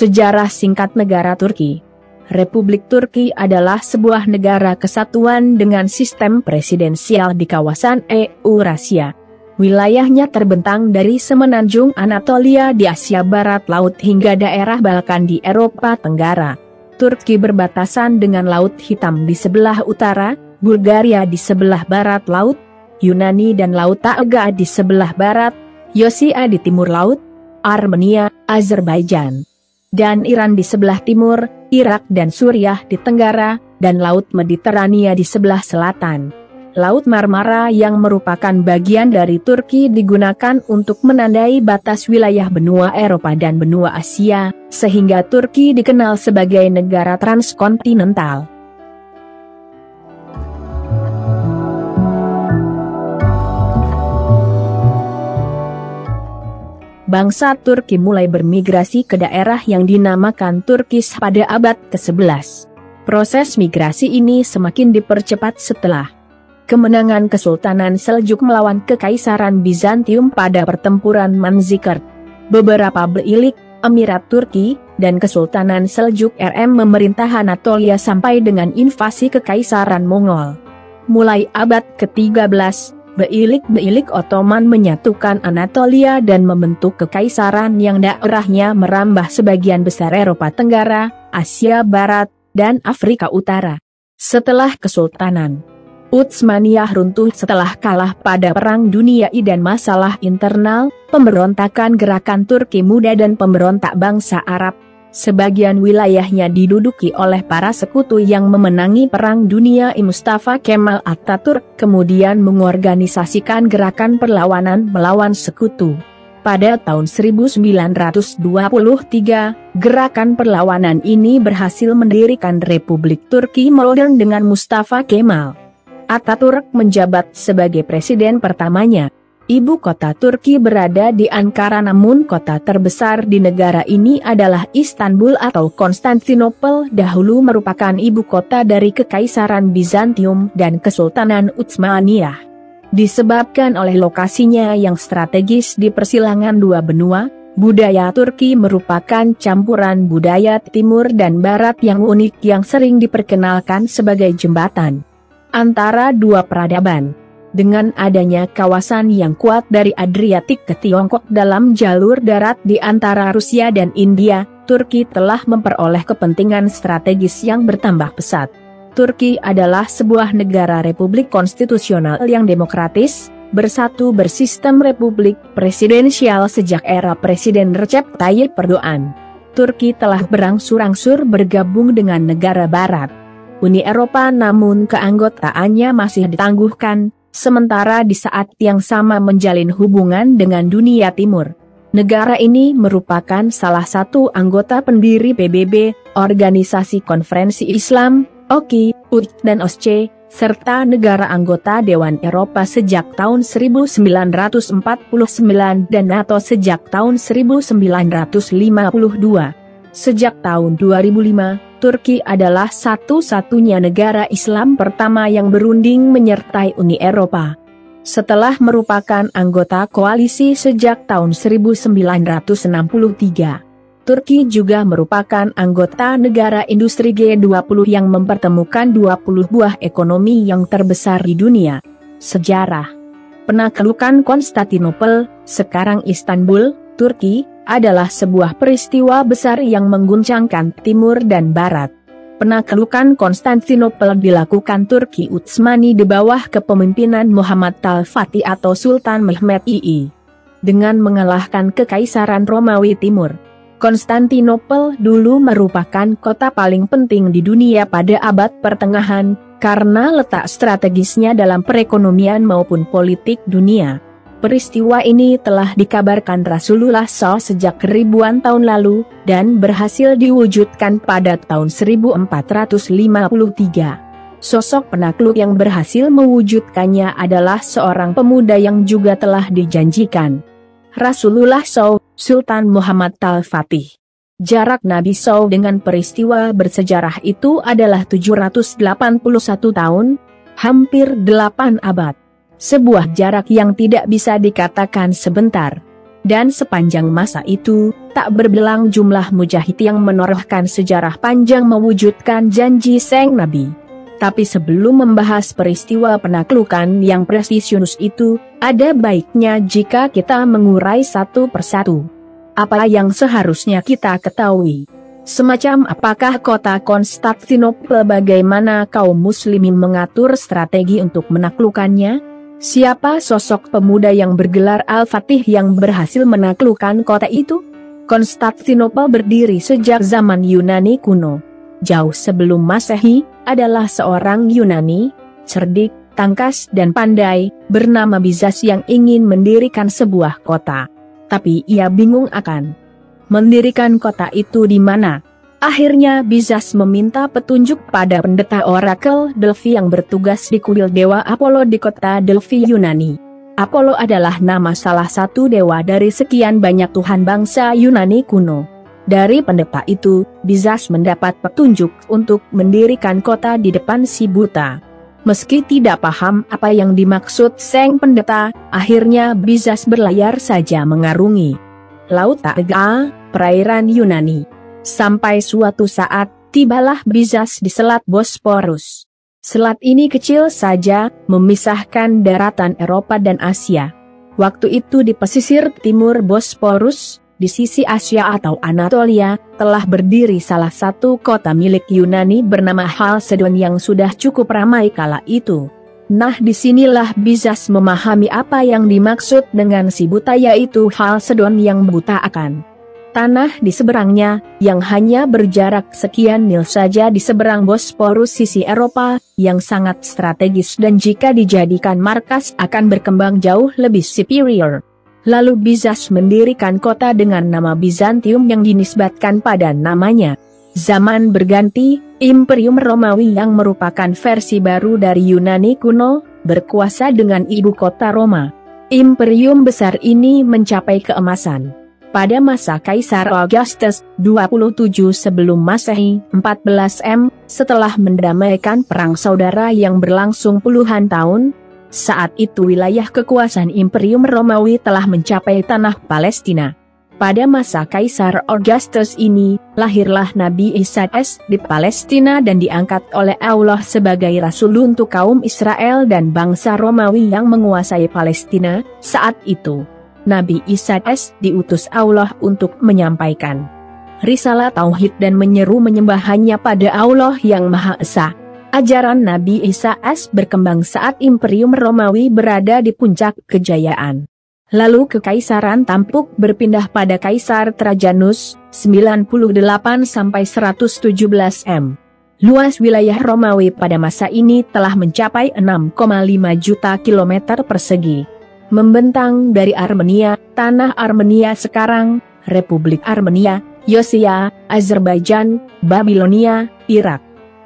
Sejarah singkat negara Turki. Republik Turki adalah sebuah negara kesatuan dengan sistem presidensial di kawasan Eurasia. Wilayahnya terbentang dari semenanjung Anatolia di Asia Barat Laut hingga daerah Balkan di Eropa Tenggara. Turki berbatasan dengan Laut Hitam di sebelah utara, Bulgaria di sebelah barat laut, Yunani dan Laut Taiga di sebelah barat, Yosia di timur laut, Armenia, Azerbaijan, dan Iran di sebelah timur, Irak dan Suriah di tenggara, dan Laut Mediterania di sebelah selatan. Laut Marmara yang merupakan bagian dari Turki digunakan untuk menandai batas wilayah benua Eropa dan benua Asia, sehingga Turki dikenal sebagai negara transkontinental. Bangsa Turki mulai bermigrasi ke daerah yang dinamakan Turkis pada abad ke-11. Proses migrasi ini semakin dipercepat setelah kemenangan Kesultanan Seljuk melawan Kekaisaran Bizantium pada pertempuran Manzikert. Beberapa beylik, Emirat Turki, dan Kesultanan Seljuk RM memerintah Anatolia sampai dengan invasi Kekaisaran Mongol. Mulai abad ke-13, beylik-beylik Ottoman menyatukan Anatolia dan membentuk kekaisaran yang daerahnya merambah sebagian besar Eropa Tenggara, Asia Barat, dan Afrika Utara. Setelah Kesultanan Utsmaniyah runtuh setelah kalah pada Perang Dunia I dan masalah internal, pemberontakan gerakan Turki Muda dan pemberontak bangsa Arab, sebagian wilayahnya diduduki oleh para sekutu yang memenangi Perang Dunia I. Mustafa Kemal Atatürk kemudian mengorganisasikan gerakan perlawanan melawan sekutu. Pada tahun 1923, gerakan perlawanan ini berhasil mendirikan Republik Turki modern dengan Mustafa Kemal Atatürk menjabat sebagai presiden pertamanya. Ibu kota Turki berada di Ankara, namun kota terbesar di negara ini adalah Istanbul atau Konstantinopel, dahulu merupakan ibu kota dari Kekaisaran Bizantium dan Kesultanan Utsmaniyah. Disebabkan oleh lokasinya yang strategis di persilangan dua benua, budaya Turki merupakan campuran budaya timur dan barat yang unik yang sering diperkenalkan sebagai jembatan antara dua peradaban. Dengan adanya kawasan yang kuat dari Adriatik ke Tiongkok dalam jalur darat di antara Rusia dan India, Turki telah memperoleh kepentingan strategis yang bertambah pesat. Turki adalah sebuah negara republik konstitusional yang demokratis, bersatu bersistem republik presidensial sejak era Presiden Recep Tayyip Erdogan. Turki telah berangsur-angsur bergabung dengan negara barat Uni Eropa, namun keanggotaannya masih ditangguhkan, sementara di saat yang sama menjalin hubungan dengan dunia timur. Negara ini merupakan salah satu anggota pendiri PBB, Organisasi Konferensi Islam, OKI, UT dan OSCE, serta negara anggota Dewan Eropa sejak tahun 1949 dan NATO sejak tahun 1952. Sejak tahun 2005, Turki adalah satu-satunya negara Islam pertama yang berunding menyertai Uni Eropa. Setelah merupakan anggota koalisi sejak tahun 1963, Turki juga merupakan anggota negara industri G20 yang mempertemukan 20 buah ekonomi yang terbesar di dunia. Sejarah penaklukan Konstantinopel, sekarang Istanbul, Turki, adalah sebuah peristiwa besar yang mengguncangkan timur dan barat. Penaklukan Konstantinopel dilakukan Turki Utsmani di bawah kepemimpinan Muhammad Al-Fatih atau Sultan Mehmed II. Dengan mengalahkan Kekaisaran Romawi Timur, Konstantinopel dulu merupakan kota paling penting di dunia pada abad pertengahan, karena letak strategisnya dalam perekonomian maupun politik dunia. Peristiwa ini telah dikabarkan Rasulullah SAW sejak ribuan tahun lalu, dan berhasil diwujudkan pada tahun 1453. Sosok penakluk yang berhasil mewujudkannya adalah seorang pemuda yang juga telah dijanjikan Rasulullah SAW, Sultan Muhammad Al-Fatih. Jarak Nabi SAW dengan peristiwa bersejarah itu adalah 781 tahun, hampir 8 abad. Sebuah jarak yang tidak bisa dikatakan sebentar. Dan sepanjang masa itu, tak berbelang jumlah mujahid yang menorehkan sejarah panjang mewujudkan janji sang Nabi. Tapi sebelum membahas peristiwa penaklukan yang prestisius itu, ada baiknya jika kita mengurai satu persatu. Apa yang seharusnya kita ketahui? Semacam apakah kota Konstantinopel, bagaimana kaum muslimin mengatur strategi untuk menaklukkannya? Siapa sosok pemuda yang bergelar Al-Fatih yang berhasil menaklukkan kota itu? Konstantinopel berdiri sejak zaman Yunani kuno. Jauh sebelum Masehi, adalah seorang Yunani, cerdik, tangkas dan pandai, bernama Bizas yang ingin mendirikan sebuah kota. Tapi ia bingung akan mendirikan kota itu di mana. Akhirnya Bizas meminta petunjuk pada pendeta orakel Delphi yang bertugas di kuil dewa Apollo di kota Delphi, Yunani. Apollo adalah nama salah satu dewa dari sekian banyak tuhan bangsa Yunani kuno. Dari pendeta itu, Bizas mendapat petunjuk untuk mendirikan kota di depan si buta. Meski tidak paham apa yang dimaksud sang pendeta, akhirnya Bizas berlayar saja mengarungi Laut Aegea, perairan Yunani. Sampai suatu saat, tibalah Bizas di Selat Bosporus. Selat ini kecil saja, memisahkan daratan Eropa dan Asia. Waktu itu di pesisir timur Bosporus, di sisi Asia atau Anatolia, telah berdiri salah satu kota milik Yunani bernama Halsedon yang sudah cukup ramai kala itu. Nah, disinilah Bizas memahami apa yang dimaksud dengan si buta, yaitu Halsedon yang buta akan tanah di seberangnya, yang hanya berjarak sekian mil saja di seberang Bosporus sisi Eropa, yang sangat strategis dan jika dijadikan markas akan berkembang jauh lebih superior. Lalu Bizas mendirikan kota dengan nama Bizantium yang dinisbatkan pada namanya. Zaman berganti, Imperium Romawi yang merupakan versi baru dari Yunani kuno, berkuasa dengan ibu kota Roma. Imperium besar ini mencapai keemasan pada masa Kaisar Augustus, 27 sebelum Masehi, 14 M, setelah mendamaikan perang saudara yang berlangsung puluhan tahun. Saat itu wilayah kekuasaan Imperium Romawi telah mencapai tanah Palestina. Pada masa Kaisar Augustus ini, lahirlah Nabi Isa AS di Palestina dan diangkat oleh Allah sebagai Rasul untuk kaum Israel dan bangsa Romawi yang menguasai Palestina. Saat itu, Nabi Isa AS diutus Allah untuk menyampaikan risalah tauhid dan menyeru menyembah hanya pada Allah yang Maha Esa. Ajaran Nabi Isa AS berkembang saat Imperium Romawi berada di puncak kejayaan. Lalu Kekaisaran tampuk berpindah pada Kaisar Trajanus, 98-117 M. Luas wilayah Romawi pada masa ini telah mencapai 6,5 juta kilometer persegi. Membentang dari Armenia, tanah Armenia sekarang, Republik Armenia, Yosia, Azerbaijan, Babilonia, Irak,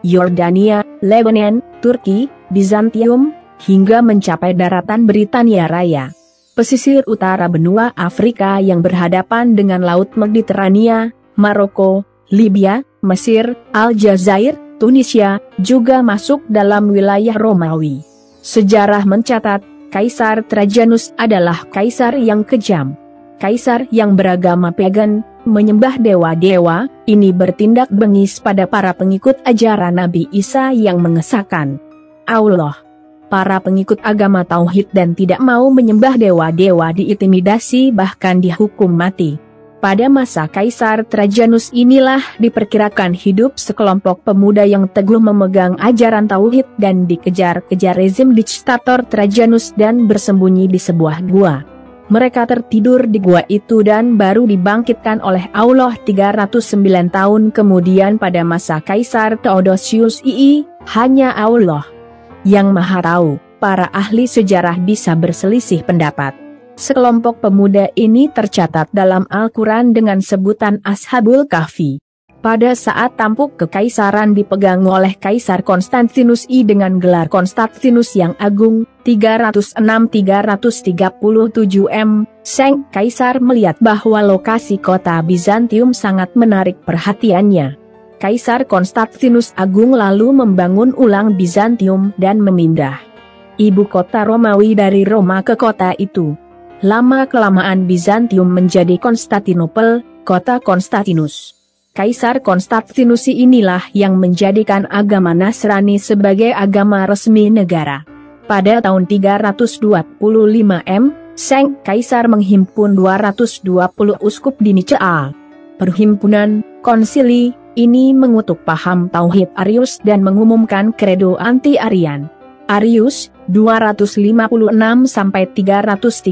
Yordania, Lebanon, Turki, Bizantium, hingga mencapai daratan Britania Raya. Pesisir utara benua Afrika yang berhadapan dengan Laut Mediterania, Maroko, Libya, Mesir, Aljazair, Tunisia, juga masuk dalam wilayah Romawi. Sejarah mencatat, Kaisar Trajanus adalah kaisar yang kejam. Kaisar yang beragama pagan, menyembah dewa-dewa, ini bertindak bengis pada para pengikut ajaran Nabi Isa yang mengesahkan Allah. Para pengikut agama tauhid dan tidak mau menyembah dewa-dewa diintimidasi bahkan dihukum mati. Pada masa Kaisar Trajanus inilah diperkirakan hidup sekelompok pemuda yang teguh memegang ajaran tauhid dan dikejar-kejar rezim diktator Trajanus dan bersembunyi di sebuah gua. Mereka tertidur di gua itu dan baru dibangkitkan oleh Allah 309 tahun kemudian pada masa Kaisar Theodosius II, hanya Allah yang Maha Tahu. Para ahli sejarah bisa berselisih pendapat. Sekelompok pemuda ini tercatat dalam Al-Quran dengan sebutan Ashabul Kahfi. Pada saat tampuk kekaisaran dipegang oleh Kaisar Konstantinus I dengan gelar Konstantinus yang Agung, 306-337 M, sang Kaisar melihat bahwa lokasi kota Bizantium sangat menarik perhatiannya. Kaisar Konstantinus Agung lalu membangun ulang Bizantium dan memindah ibu kota Romawi dari Roma ke kota itu. Lama-kelamaan Bizantium menjadi Konstantinopel, kota Konstantinus. Kaisar Konstantinus inilah yang menjadikan agama Nasrani sebagai agama resmi negara. Pada tahun 325 Sang Kaisar menghimpun 220 uskup di Nicea. Perhimpunan konsili ini mengutuk paham Tauhid Arius dan mengumumkan kredo anti-Arian. Arius, 256–336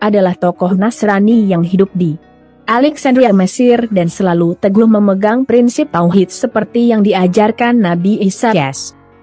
adalah tokoh Nasrani yang hidup di Alexandria, Mesir dan selalu teguh memegang prinsip Tauhid seperti yang diajarkan Nabi Isa.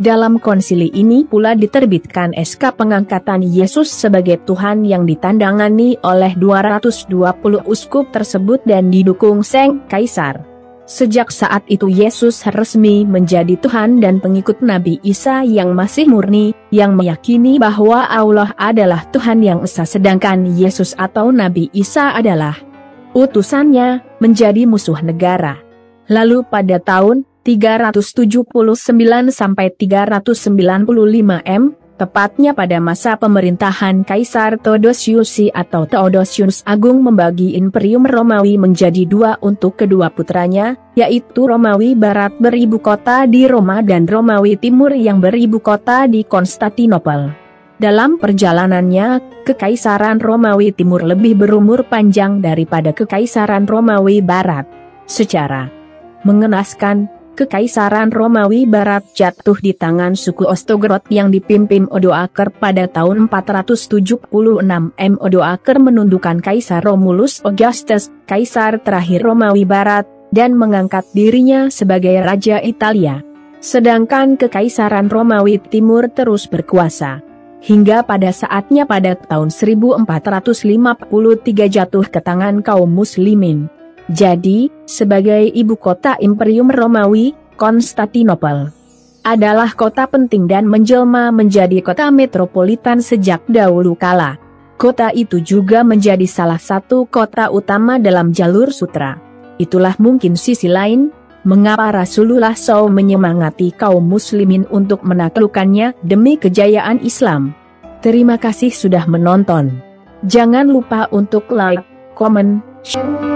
Dalam konsili ini pula diterbitkan SK pengangkatan Yesus sebagai Tuhan yang ditandangani oleh 220 uskup tersebut dan didukung Sang Kaisar. Sejak saat itu Yesus resmi menjadi Tuhan dan pengikut Nabi Isa yang masih murni, yang meyakini bahwa Allah adalah Tuhan yang esa sedangkan Yesus atau Nabi Isa adalah utusannya, menjadi musuh negara. Lalu pada tahun 379–395 tepatnya pada masa pemerintahan Kaisar Theodosius atau Theodosius Agung membagi Imperium Romawi menjadi dua untuk kedua putranya, yaitu Romawi Barat beribu kota di Roma dan Romawi Timur yang beribu kota di Konstantinopel. Dalam perjalanannya, Kekaisaran Romawi Timur lebih berumur panjang daripada Kekaisaran Romawi Barat. Secara mengenaskan, Kekaisaran Romawi Barat jatuh di tangan suku Ostrogoth yang dipimpin Odoaker pada tahun 476 Odoaker menundukkan Kaisar Romulus Augustus, Kaisar terakhir Romawi Barat, dan mengangkat dirinya sebagai Raja Italia. Sedangkan Kekaisaran Romawi Timur terus berkuasa. Hingga pada saatnya pada tahun 1453 jatuh ke tangan kaum muslimin. Jadi, sebagai ibu kota Imperium Romawi, Konstantinopel adalah kota penting dan menjelma menjadi kota metropolitan sejak dahulu kala. Kota itu juga menjadi salah satu kota utama dalam jalur sutra. Itulah mungkin sisi lain, mengapa Rasulullah SAW menyemangati kaum muslimin untuk menaklukkannya demi kejayaan Islam. Terima kasih sudah menonton. Jangan lupa untuk like, comment, share.